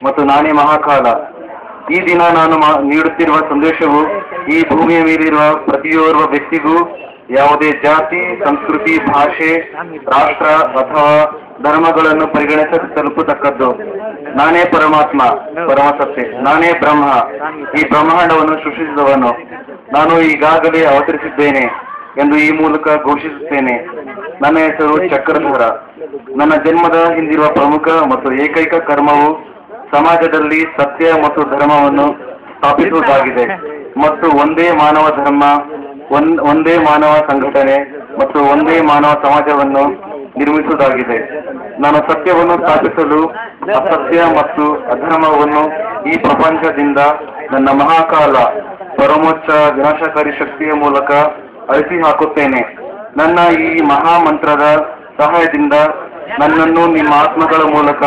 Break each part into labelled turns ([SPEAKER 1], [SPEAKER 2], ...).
[SPEAKER 1] ಮತ್ತು ನಾನೇ ಮಹಾಕಾಲ. ಈ ದಿನ ನಾನು ನೀಡುತ್ತಿರುವ ಸಂದೇಶವು ಈ ಭೂಮಿಯ ಮೇಲಿರುವ ಪ್ರತಿಯೋರ್ವ ವ್ಯಕ್ತಿಗೂ ಯಾವುದೇ ಜಾತಿ, ಸಂಸ್ಕೃತಿ, ಭಾಷೆ, ರಾಷ್ಟ್ರ ಅಥವಾ ಧರ್ಮಗಳನ್ನು ಪರಿಗಣಿಸದೆ ತಲುಪತಕ್ಕದ್ದು. ನಾನೇ ಪರಮಾತ್ಮ, ಪರಮಸತ್ಯ, ನಾನೇ ಬ್ರಹ್ಮ, ಈ ಬ್ರಹ್ಮಾಂಡವನ್ನು ಸೃಷ್ಟಿಸಿದವನು. ನಾನು ಈಗಾಗಲೇ ಅವತರಿಸಿದ್ದೇನೆ ಎಂದು ಈ ಮೂಲಕ ಘೋಷಿಸುತ್ತೇನೆ. ನನ್ನ ಹೆಸರು ಚಕ್ರಧರ. ನನ್ನ ಜನ್ಮದ ಹಿಂದಿರುವ ಪ್ರಮುಖ ಮತ್ತು ಏಕೈಕ ಕರ್ಮವು ಸಮಾಜದಲ್ಲಿ ಸತ್ಯ ಮತ್ತು ಧರ್ಮವನ್ನು ಸ್ಥಾಪಿಸುವುದಾಗಿದೆ ಮತ್ತು ಒಂದೇ ಮಾನವ ಧರ್ಮ, ಒಂದೇ ಮಾನವ ಸಂಘಟನೆ ಮತ್ತು ಒಂದೇ ಮಾನವ ಸಮಾಜವನ್ನು ನಿರ್ಮಿಸುವುದಾಗಿದೆ. ನಾನು ಸತ್ಯವನ್ನು ಸ್ಥಾಪಿಸಲು ಅಸತ್ಯ ಮತ್ತು ಅಧರ್ಮವನ್ನು ಈ ಪ್ರಪಂಚದಿಂದ ನನ್ನ ಮಹಾಕಾಲ ಪರಮೋಚ್ಚ ವಿನಾಶಕಾರಿ ಶಕ್ತಿಯ ಮೂಲಕ ಅಳಿಸಿ ಹಾಕುತ್ತೇನೆ. ನನ್ನ ಈ ಮಹಾಮಂತ್ರದ ಸಹಾಯದಿಂದ ನನ್ನನ್ನು ನಿಮ್ಮ ಆತ್ಮಗಳ ಮೂಲಕ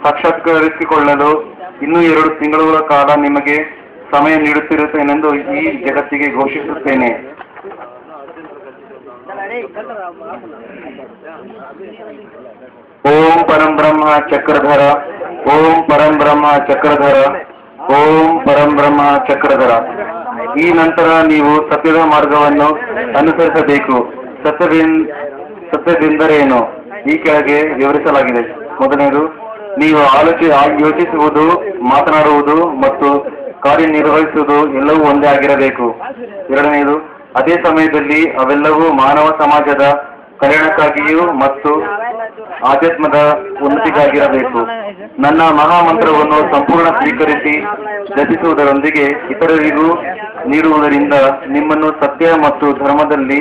[SPEAKER 1] ಸಾಕ್ಷಾತ್ಕರಿಸಿಕೊಳ್ಳಲು ಇನ್ನೂ 2 ತಿಂಗಳುಗಳ ಕಾಲ ನಿಮಗೆ ಸಮಯ ನೀಡುತ್ತಿರುತ್ತೇನೆಂದು ಈ ಜಗತ್ತಿಗೆ ಘೋಷಿಸುತ್ತೇನೆ. ಓಂ ಪರಂಬ್ರಹ್ಮ ಚಕ್ರಧರ, ಓಂ ಪರಂಬ್ರಹ್ಮ ಚಕ್ರಧರ, ಓಂ ಪರಂಬ್ರಹ್ಮ ಚಕ್ರಧರ. ಈ ನಂತರ ನೀವು ಸತ್ಯದ ಮಾರ್ಗವನ್ನು ಅನುಸರಿಸಬೇಕು. ಸತ್ಯವೆಂದರೇನು ಈ ಕೆಳಗೆ ವಿವರಿಸಲಾಗಿದೆ. ಮೊದಲನೇದು, ನೀವು ಯೋಚಿಸುವುದು, ಮಾತನಾಡುವುದು ಮತ್ತು ಕಾರ್ಯನಿರ್ವಹಿಸುವುದು ಎಲ್ಲವೂ ಒಂದೇ ಆಗಿರಬೇಕು. ಎರಡನೆಯದು, ಅದೇ ಸಮಯದಲ್ಲಿ ಅವೆಲ್ಲವೂ ಮಾನವ ಸಮಾಜದ ಕಲ್ಯಾಣಕ್ಕಾಗಿಯೂ ಮತ್ತು ಆಧ್ಯಾತ್ಮದ ಉನ್ನತಿಗಾಗಿರಬೇಕು. ನನ್ನ ಮಹಾಮಂತ್ರವನ್ನು ಸಂಪೂರ್ಣ ಸ್ವೀಕರಿಸಿ ಜಪಿಸುವುದರೊಂದಿಗೆ ಇತರರಿಗೂ ನೀಡುವುದರಿಂದ ನಿಮ್ಮನ್ನು ಸತ್ಯ ಮತ್ತು ಧರ್ಮದಲ್ಲಿ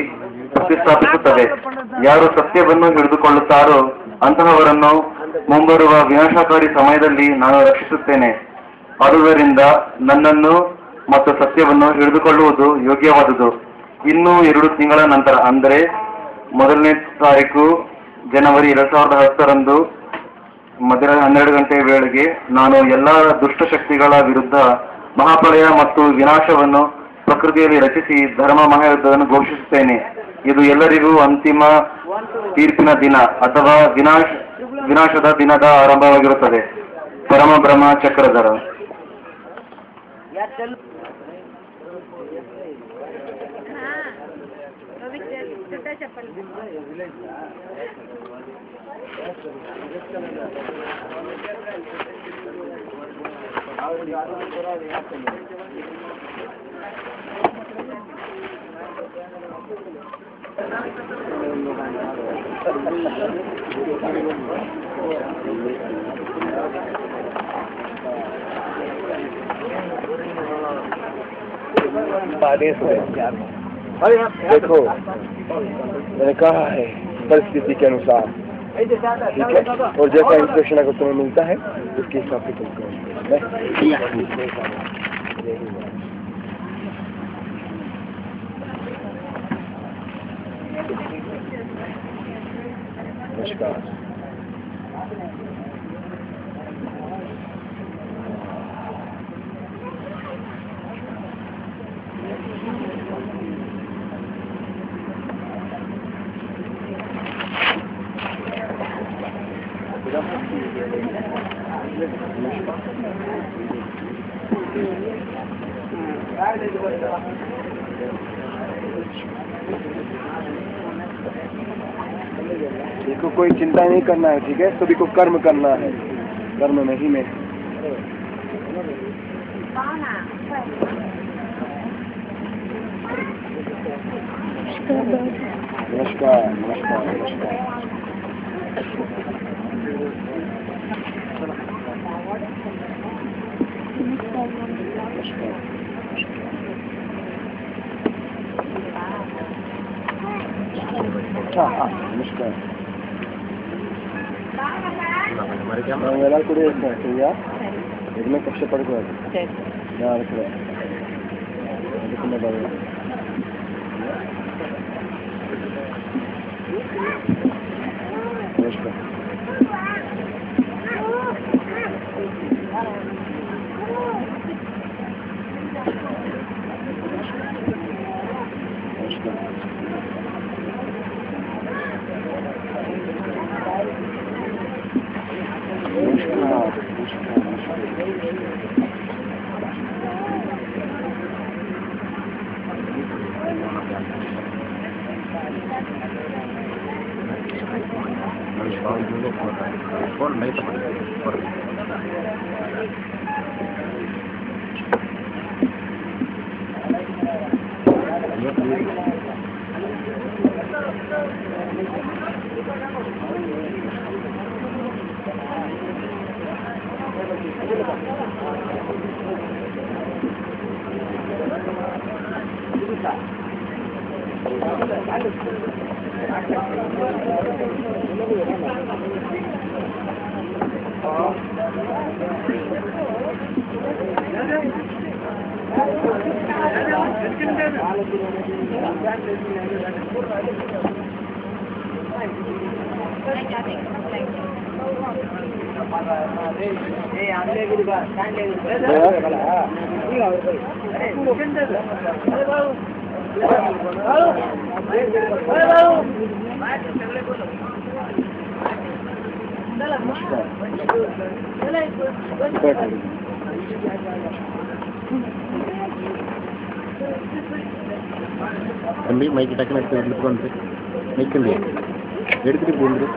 [SPEAKER 1] ಪ್ರತಿಷ್ಠಾಪಿಸುತ್ತದೆ. ಯಾರು ಸತ್ಯವನ್ನು ಹಿಡಿದುಕೊಳ್ಳುತ್ತಾರೋ ಅಂತಹವರನ್ನು ಮುಂಬರುವ ವಿನಾಶಕಾರಿ ಸಮಯದಲ್ಲಿ ನಾನು ರಕ್ಷಿಸುತ್ತೇನೆ. ಆದುದರಿಂದ ನನ್ನನ್ನು ಮತ್ತು ಸತ್ಯವನ್ನು ಹಿಡಿದುಕೊಳ್ಳುವುದು ಯೋಗ್ಯವಾದುದು. ಇನ್ನೂ 2 ತಿಂಗಳ ನಂತರ, ಅಂದರೆ 1ನೇ ತಾರೀಕು ಜನವರಿ 2010ರಂದು ಮಧ್ಯಾಹ್ನ 12 ಗಂಟೆಯ ವೇಳೆಗೆ ನಾನು ಎಲ್ಲ ದುಷ್ಟಶಕ್ತಿಗಳ ವಿರುದ್ಧ ಮಹಾಪ್ರಳಯ ಮತ್ತು ವಿನಾಶವನ್ನು ಪ್ರಕೃತಿಯಲ್ಲಿ ರಚಿಸಿ ಧರ್ಮ ಮಹಾಯುದ್ಧವನ್ನು ಘೋಷಿಸುತ್ತೇನೆ. ಇದು ಎಲ್ಲರಿಗೂ ಅಂತಿಮ ತೀರ್ಪಿನ ದಿನ ಅಥವಾ ವಿನಾಶದ ದಿನದ ಆರಂಭವಾಗಿರುತ್ತದೆ. ಪರಮ ಬ್ರಹ್ಮ ಚಕ್ರಧರ.
[SPEAKER 2] देखो, मैंने कहा है परिस्थिति के अनुसार, ठीक है, और जैसा इंस्ट्रक्शन अगर तुम्हें मिलता है उसके हिसाब से तुम करो. नमस्कार. देखो, कोई चिंता नहीं करना है, ठीक है. सभी को कर्म करना है, कर्म में ही में. नमस्कार. नमस्कार. नमस्कार. नमस्कार. ಎಲ್ಲ ಕೂಡ ಸರಿಯಾ ಇದನ್ನ ಕಷ್ಟ ಪಡ್ಕೊಳ್ಳೋದು ಯಾರು ಕೂಡ ಅದಕ್ಕಿಂತ ಬರ ನಮಸ್ಕಾರ.
[SPEAKER 3] தம்பி மைக்கு டக்குன்னு எடுத்துட்டு வந்து மைக் இல்லையா எடுத்துட்டு போகுது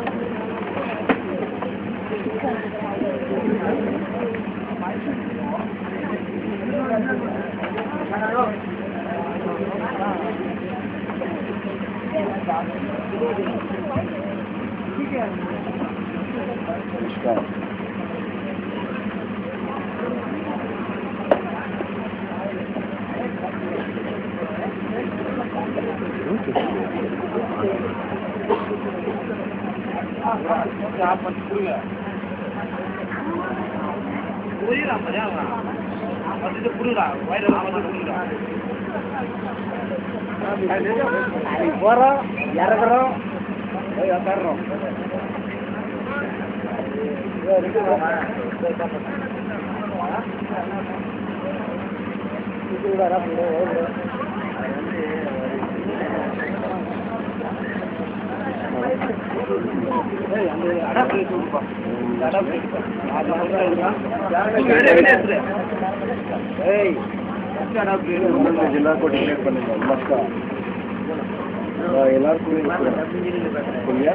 [SPEAKER 3] போறோம் இறக்குறோம் தர்றோம்
[SPEAKER 2] जिला को डिक्लेयर பண்ணுங்க मस्का எல்லாருக்கும் சரியா